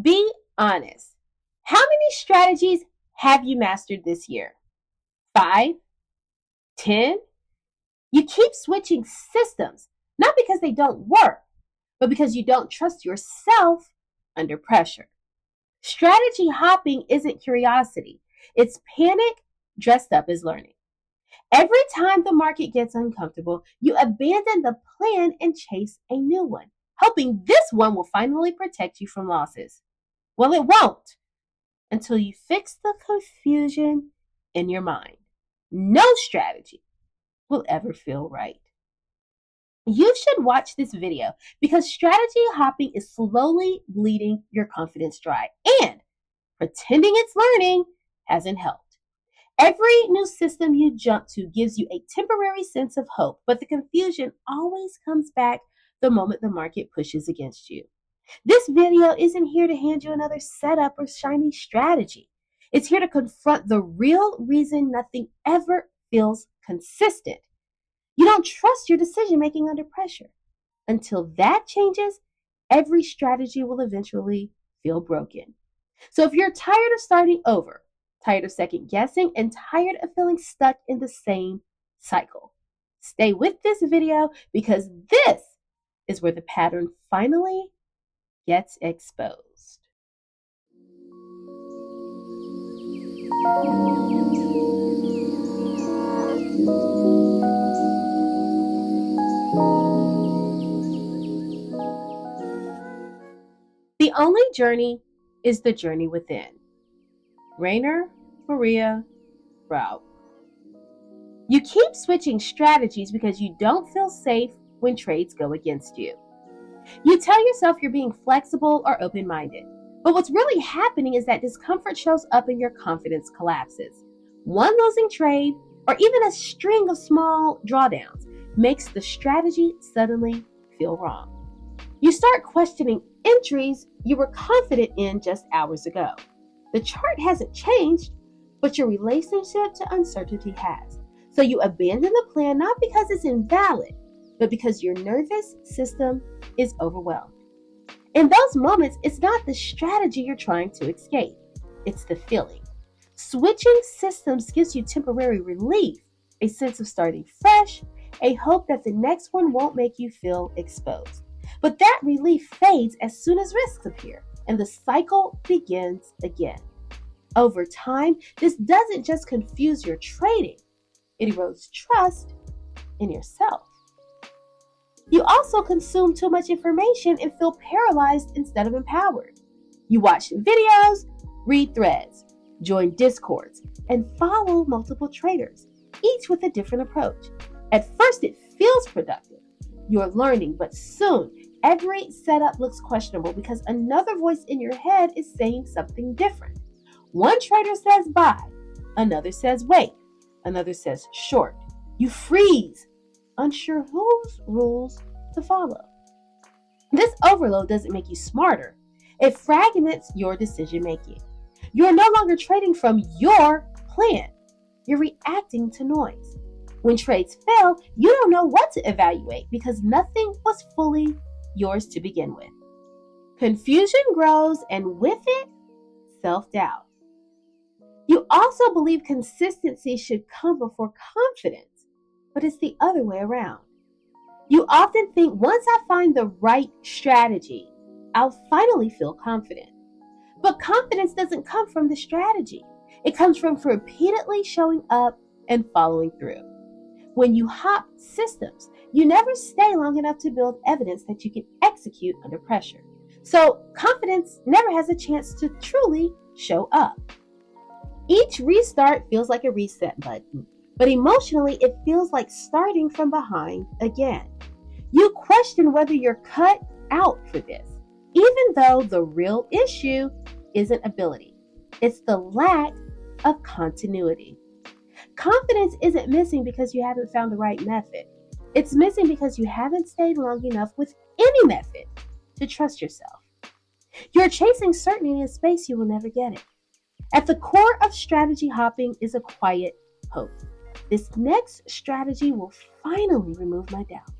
Be honest. How many strategies have you mastered this year? 5? 10? You keep switching systems, not because they don't work, but because you don't trust yourself under pressure. Strategy hopping isn't curiosity, it's panic dressed up as learning. Every time the market gets uncomfortable, you abandon the plan and chase a new one, hoping this one will finally protect you from losses. Well, it won't until you fix the confusion in your mind. No strategy will ever feel right. You should watch this video because strategy hopping is slowly bleeding your confidence dry, and pretending it's learning hasn't helped. Every new system you jump to gives you a temporary sense of hope, but the confusion always comes back the moment the market pushes against you. This video isn't here to hand you another setup or shiny strategy. It's here to confront the real reason nothing ever feels consistent. You don't trust your decision making under pressure. Until that changes, every strategy will eventually feel broken. So if you're tired of starting over, tired of second guessing, and tired of feeling stuck in the same cycle, stay with this video because this is where the pattern finally gets exposed. The only journey is the journey within. Rainer Maria Rauch. You keep switching strategies because you don't feel safe when trades go against you. You tell yourself you're being flexible or open-minded, but what's really happening is that discomfort shows up and your confidence collapses. One losing trade, or even a string of small drawdowns, makes the strategy suddenly feel wrong. You start questioning entries you were confident in just hours ago. The chart hasn't changed, but your relationship to uncertainty has. So you abandon the plan not because it's invalid, but because your nervous system is overwhelmed. In those moments, it's not the strategy you're trying to escape, it's the feeling. Switching systems gives you temporary relief, a sense of starting fresh, a hope that the next one won't make you feel exposed. But that relief fades as soon as risks appear, and the cycle begins again. Over time, this doesn't just confuse your trading, it erodes trust in yourself. You also consume too much information and feel paralyzed instead of empowered. You watch videos, read threads, join discords, and follow multiple traders, each with a different approach. At first, it feels productive. You're learning, but soon, every setup looks questionable because another voice in your head is saying something different. One trader says buy, another says wait, another says short. You freeze, unsure whose rules to follow. This overload doesn't make you smarter. It fragments your decision making. You're no longer trading from your plan. You're reacting to noise. When trades fail, you don't know what to evaluate because nothing was fully yours to begin with. Confusion grows, and with it, self-doubt. You also believe consistency should come before confidence, but it's the other way around. You often think once I find the right strategy, I'll finally feel confident. But confidence doesn't come from the strategy. It comes from repeatedly showing up and following through. When you hop systems, you never stay long enough to build evidence that you can execute under pressure. So confidence never has a chance to truly show up. Each restart feels like a reset button, but emotionally it feels like starting from behind again. You question whether you're cut out for this, even though the real issue isn't ability. It's the lack of continuity. Confidence isn't missing because you haven't found the right method. It's missing because you haven't stayed long enough with any method to trust yourself. You're chasing certainty in a space you will never get it. At the core of strategy hopping is a quiet hope. This next strategy will finally remove my doubt.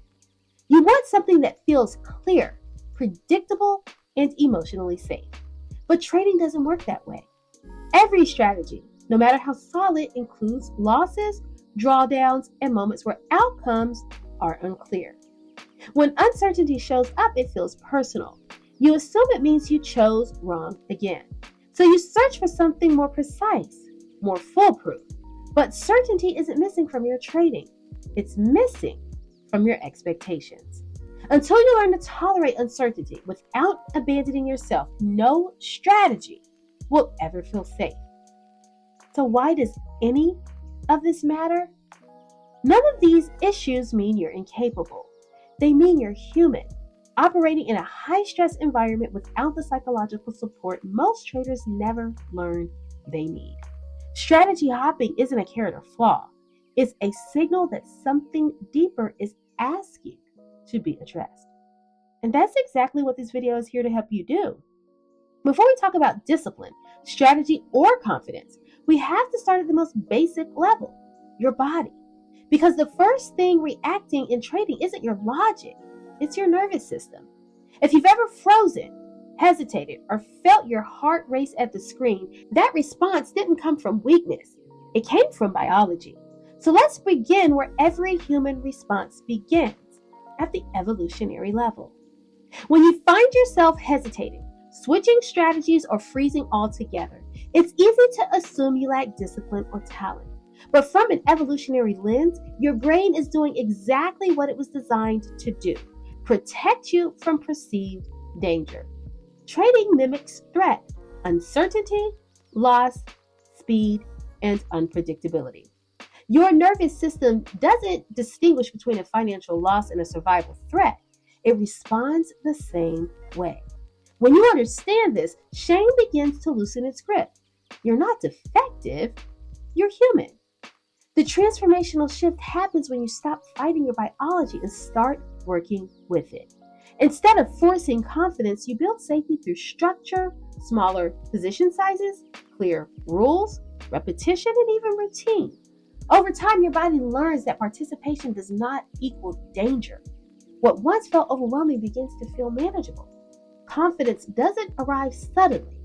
You want something that feels clear, predictable, and emotionally safe. But trading doesn't work that way. Every strategy, no matter how solid, includes losses, drawdowns, and moments where outcomes are unclear. When uncertainty shows up, it feels personal. You assume it means you chose wrong again. So you search for something more precise, more foolproof. But certainty isn't missing from your trading. It's missing from your expectations. Until you learn to tolerate uncertainty without abandoning yourself, no strategy will ever feel safe. So why does any of this matter? None of these issues mean you're incapable. They mean you're human, operating in a high-stress environment without the psychological support most traders never learn they need. Strategy hopping isn't a character flaw. It's a signal that something deeper is asking to be addressed. And that's exactly what this video is here to help you do. Before we talk about discipline, strategy, or confidence, we have to start at the most basic level, your body. Because the first thing reacting in trading isn't your logic, it's your nervous system. If you've ever frozen, hesitated, or felt your heart race at the screen, that response didn't come from weakness. It came from biology. So let's begin where every human response begins, at the evolutionary level. When you find yourself hesitating, switching strategies, or freezing altogether, it's easy to assume you lack discipline or talent. But from an evolutionary lens, your brain is doing exactly what it was designed to do: protect you from perceived danger. Trading mimics threat, uncertainty, loss, speed, and unpredictability. Your nervous system doesn't distinguish between a financial loss and a survival threat. It responds the same way. When you understand this, shame begins to loosen its grip. You're not defective, you're human. The transformational shift happens when you stop fighting your biology and start working with it. Instead of forcing confidence, you build safety through structure, smaller position sizes, clear rules, repetition, and even routine. Over time, your body learns that participation does not equal danger. What once felt overwhelming begins to feel manageable. Confidence doesn't arrive suddenly.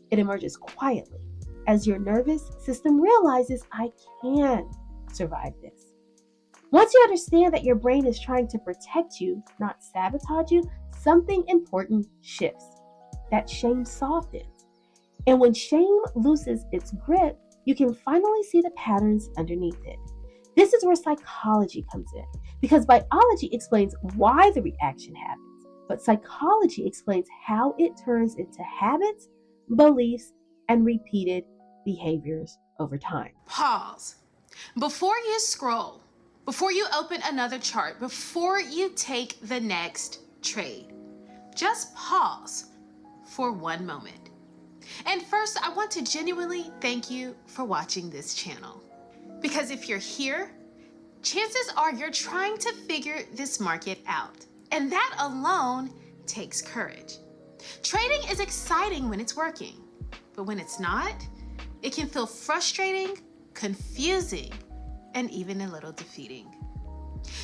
It emerges quietly as your nervous system realizes, I can survive this. Once you understand that your brain is trying to protect you, not sabotage you, something important shifts. That shame softens. And when shame loses its grip, you can finally see the patterns underneath it. This is where psychology comes in, because biology explains why the reaction happens, but psychology explains how it turns into habits, beliefs, and repeated behaviors over time. Pause. Before you scroll, before you open another chart, before you take the next trade, just pause for one moment. And first, I want to genuinely thank you for watching this channel. Because if you're here, chances are you're trying to figure this market out. And that alone takes courage. Trading is exciting when it's working, but when it's not, it can feel frustrating, confusing, and even a little defeating.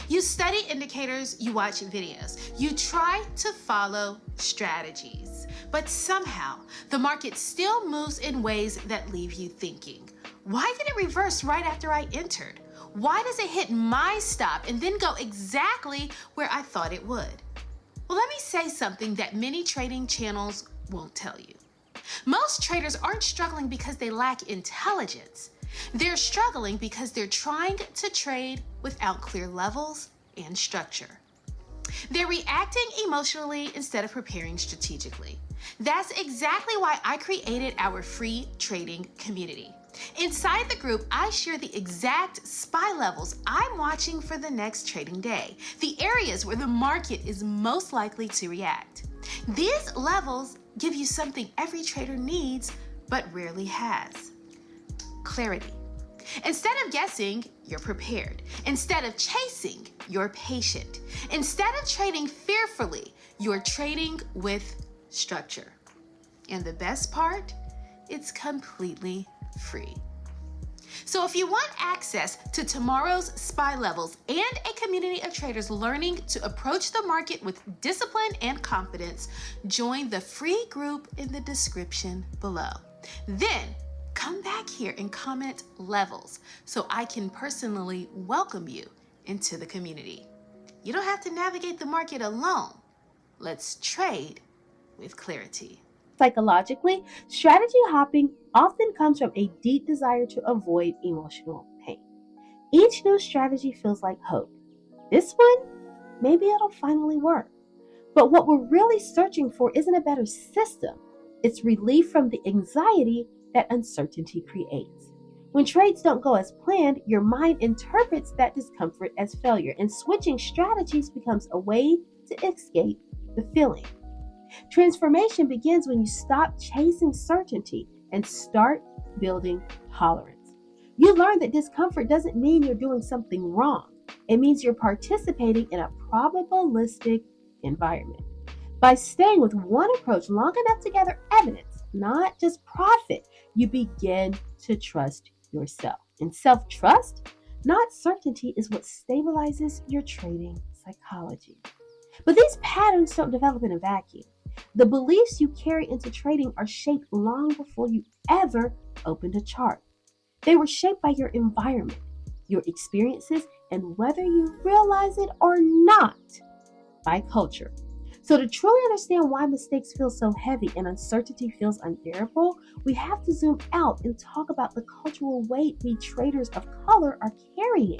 You study indicators, you watch videos, you try to follow strategies, but somehow the market still moves in ways that leave you thinking, why did it reverse right after I entered? Why does it hit my stop and then go exactly where I thought it would? Well, let me say something that many trading channels won't tell you. Most traders aren't struggling because they lack intelligence. They're struggling because they're trying to trade without clear levels and structure. They're reacting emotionally instead of preparing strategically. That's exactly why I created our free trading community. Inside the group, I share the exact SPY levels I'm watching for the next trading day, the areas where the market is most likely to react. These levels give you something every trader needs but rarely has: clarity. Instead of guessing, you're prepared. Instead of chasing, you're patient. Instead of trading fearfully, you're trading with structure. And the best part, it's completely free. So if you want access to tomorrow's SPY levels and a community of traders learning to approach the market with discipline and confidence, join the free group in the description below. Then come back here and comment levels so I can personally welcome you into the community. You don't have to navigate the market alone. Let's trade with clarity. Psychologically, strategy hopping often comes from a deep desire to avoid emotional pain. Each new strategy feels like hope. This one, maybe it'll finally work. But what we're really searching for isn't a better system. It's relief from the anxiety that uncertainty creates. When trades don't go as planned, your mind interprets that discomfort as failure, and switching strategies becomes a way to escape the feeling. Transformation begins when you stop chasing certainty and start building tolerance. You learn that discomfort doesn't mean you're doing something wrong. It means you're participating in a probabilistic environment. By staying with one approach long enough to gather evidence, not just profit, you begin to trust yourself. And self-trust, not certainty, is what stabilizes your trading psychology. But these patterns don't develop in a vacuum. The beliefs you carry into trading are shaped long before you ever opened a chart. They were shaped by your environment, your experiences, and whether you realize it or not, by culture. So to truly understand why mistakes feel so heavy and uncertainty feels unbearable, we have to zoom out and talk about the cultural weight we traders of color are carrying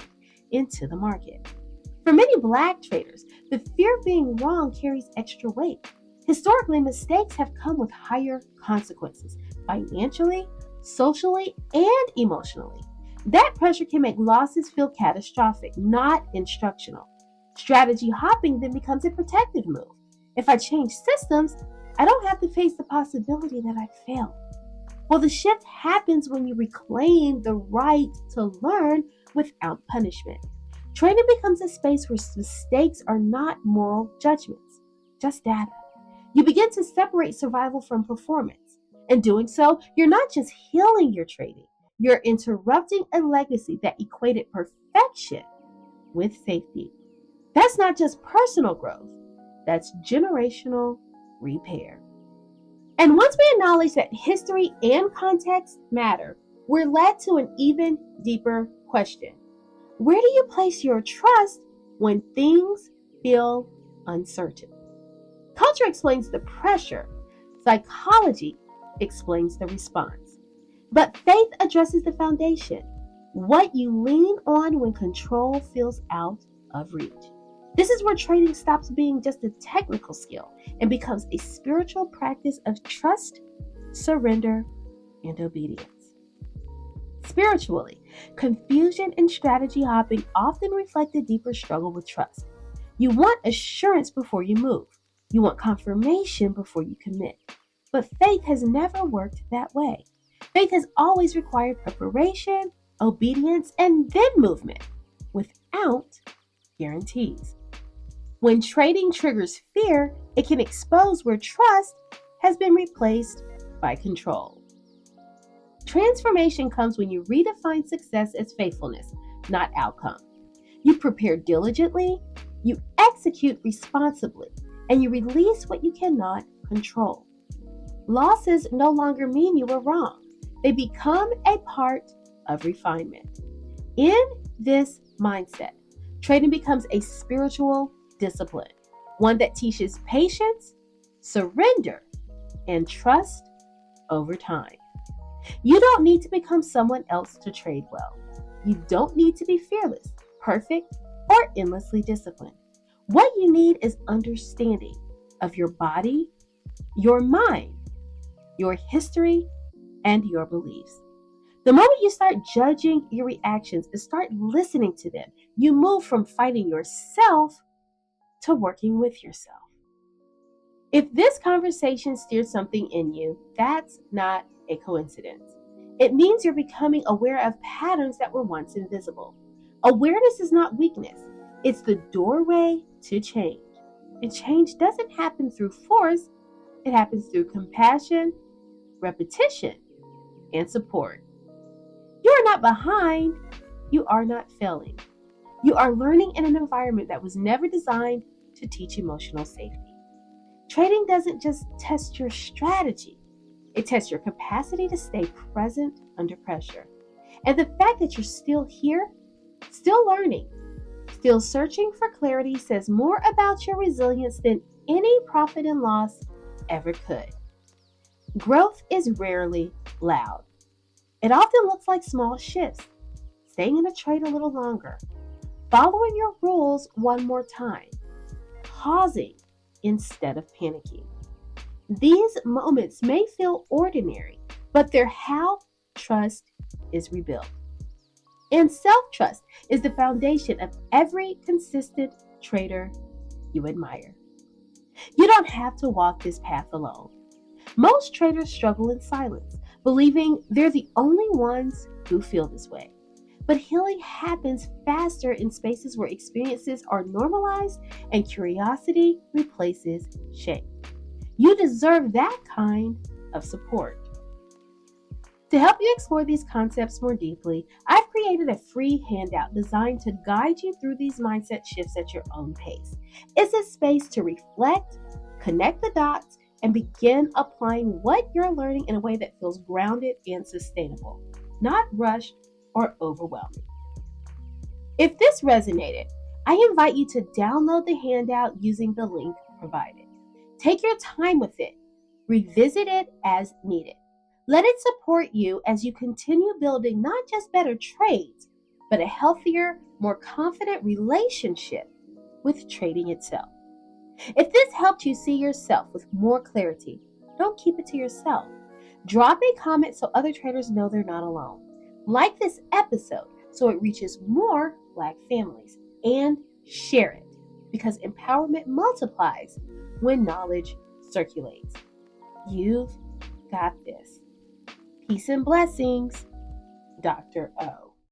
into the market. For many Black traders, the fear of being wrong carries extra weight. Historically, mistakes have come with higher consequences, financially, socially, and emotionally. That pressure can make losses feel catastrophic, not instructional. Strategy hopping then becomes a protective move. If I change systems, I don't have to face the possibility that I failed. Well, the shift happens when you reclaim the right to learn without punishment. Trading becomes a space where mistakes are not moral judgments, just data. You begin to separate survival from performance. In doing so, you're not just healing your trading, you're interrupting a legacy that equated perfection with safety. That's not just personal growth, that's generational repair. And once we acknowledge that history and context matter, we're led to an even deeper question. Where do you place your trust when things feel uncertain? Culture explains the pressure. Psychology explains the response. But faith addresses the foundation, what you lean on when control feels out of reach. This is where trading stops being just a technical skill and becomes a spiritual practice of trust, surrender, and obedience. Spiritually, confusion and strategy hopping often reflect a deeper struggle with trust. You want assurance before you move. You want confirmation before you commit. But faith has never worked that way. Faith has always required preparation, obedience, and then movement, without guarantees. When trading triggers fear, it can expose where trust has been replaced by control. Transformation comes when you redefine success as faithfulness, not outcome. You prepare diligently, you execute responsibly, and you release what you cannot control. Losses no longer mean you were wrong. They become a part of refinement. In this mindset, trading becomes a spiritual discipline, one that teaches patience, surrender, and trust over time. You don't need to become someone else to trade well. You don't need to be fearless, perfect, or endlessly disciplined. What you need is understanding of your body, your mind, your history, and your beliefs. The moment you start judging your reactions and start listening to them, you move from fighting yourself to working with yourself. If this conversation steers something in you, that's not a coincidence. It means you're becoming aware of patterns that were once invisible. Awareness is not weakness. It's the doorway to change. And change doesn't happen through force. It happens through compassion, repetition, and support. You're are not behind. You are not failing. You are learning in an environment that was never designed to teach emotional safety. Trading doesn't just test your strategy. It tests your capacity to stay present under pressure. And the fact that you're still here, still learning, still searching for clarity says more about your resilience than any profit and loss ever could. Growth is rarely loud. It often looks like small shifts, staying in a trade a little longer, following your rules one more time, pausing instead of panicking. These moments may feel ordinary, but they're how trust is rebuilt. And self-trust is the foundation of every consistent trader you admire. You don't have to walk this path alone. Most traders struggle in silence, believing they're the only ones who feel this way. But healing happens faster in spaces where experiences are normalized and curiosity replaces shame. You deserve that kind of support. To help you explore these concepts more deeply, I've created a free handout designed to guide you through these mindset shifts at your own pace. It's a space to reflect, connect the dots, and begin applying what you're learning in a way that feels grounded and sustainable, not rushed or overwhelming. If this resonated, I invite you to download the handout using the link provided. Take your time with it. Revisit it as needed. Let it support you as you continue building not just better trades, but a healthier, more confident relationship with trading itself. If this helped you see yourself with more clarity, don't keep it to yourself. Drop a comment so other traders know they're not alone. Like this episode so it reaches more Black families, and share it because empowerment multiplies when knowledge circulates. You've got this. Peace and blessings, Dr. O.